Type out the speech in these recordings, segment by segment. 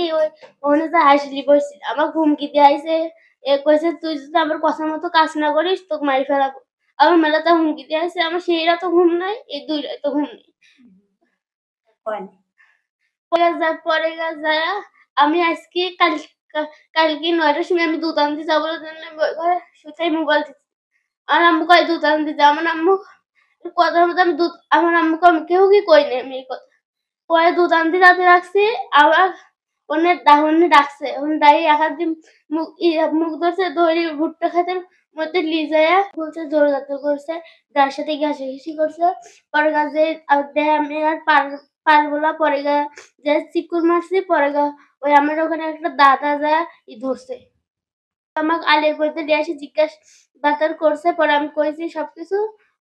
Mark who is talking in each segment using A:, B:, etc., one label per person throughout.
A: এই ওই ওখানে যে হাসলি বসছিল আমাকে হুমকি দিয়ে আইছে কইছে তুই যদি আমার কথা মতো কাজ না করিস তোকে মারি ফেলাবো। আমার মেলাতে হুমকি দিয়ে আইছে আমার সেই রাতে ঘুম নাই এই ২ রাতে ঘুম নেই। পরে যায়া আমি আজকে কালকে ৯টার সময় আমি দুধ আনতে যাবো জন্য ঘরে শুতে মোবাইল টিপছি। আমার আম্মু কয় দুধ আনতে যা। আমার আম্মু কথার মতো আমি দুধ আমার আম্মুকে আমি কেউকে কই নাই আমি এই কথা। পরে দুধ আনতে যাতে রাখছি আবার ওনে ডাকছে। ওনে ডাইকে এক হাত দিয়ে মুখ ধরছে ধরে ভুট্টা খাইতে মধ্যে নিয়ে যাইয়া বলছে জোরজার করছে। যার সাথে ঘাসাঘাসি করছে। পরে যে দেহে আমি আর পারবো না পরে যে চিকুর মারছি পরে ওই আমার ওখানে একটা দাদা যায় ধরছে। আমাকে আলের পইতে দিয়ে এসে জিজ্ঞাসা করছে পরে আমি কইছি সবকিছু।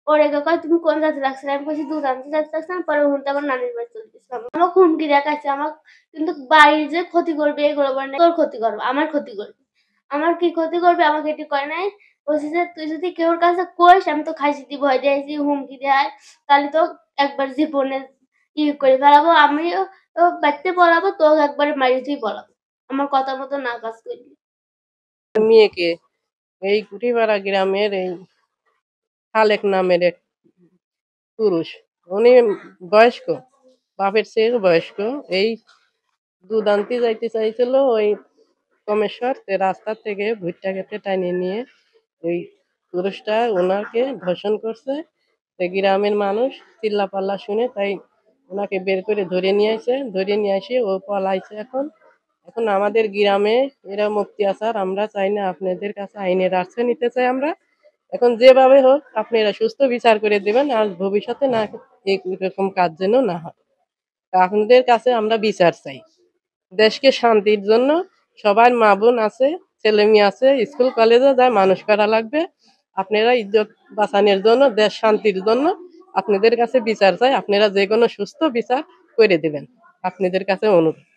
A: ওরে কয় তুমি কোন জাতে রাখছিলে আমি কইছি দুধ আনতে যাতে রাখছিলাম পরে হুনতে আমার নানির বাড়ি চলে গেছিলাম। আমাকে হুমকি দেখাইছে আমাকে কিন্তু বাড়ির যে ক্ষতি করবে এগুলো বলে নাই তোর ক্ষতি করবে আমার ক্ষতি করবে। আমার কি ক্ষতি করবে আমাকে এটি করে নাই। বলছে যে তুই যদি কেউর কাছে কইস আমি তো খাইছি দি ভয় দিয়েছি হুমকি দেয় তাহলে তো একবার জীবনে করে ফেলাবো আমিও বাড়িতে পড়াবো তো একবারে মারিতেই পড়াবো আমার কথা মতো না কাজ করবি।
B: মেয়েকে এই কুঠিপাড়া গ্রামের এই খালেক নামের এক পুরুষ, উনি বয়স্ক, বাপের চেয়ে বয়স্ক। এই দুধ আনতে যাইতে চাইছিল ওই কমেশ্বর রাস্তা থেকে ভুট্টা খেতে টানিয়ে নিয়ে ওই পুরুষটা ওনাকে ধর্ষণ করছে। গ্রামের মানুষ চিল্লাপাল্লা শুনে তাই ওনাকে বের করে ধরে নিয়ে আসে। ধরে নিয়ে আসে ও পলাইছে। এখন এখন আমাদের গ্রামে এরা মুক্তি আচার আমরা চাই না, আপনাদের কাছে আইনের আশ্রয় নিতে চাই আমরা। এখন যেভাবে হোক আপনারা সুস্থ বিচার করে দেবেন আর ভবিষ্যতে না এরকম কাজ যেন না হয়। আপনাদের কাছে আমরা বিচার চাই। দেশকে শান্তির জন্য সবার মা বোন আছে, ছেলে মেয়ে আছে, স্কুল কলেজে যায় মানুষ করা লাগবে। আপনারা ইজ্জত বাঁচানোর জন্য দেশ শান্তির জন্য আপনাদের কাছে বিচার চাই। আপনারা যে কোনো সুস্থ বিচার করে দেবেন, আপনাদের কাছে অনুরোধ।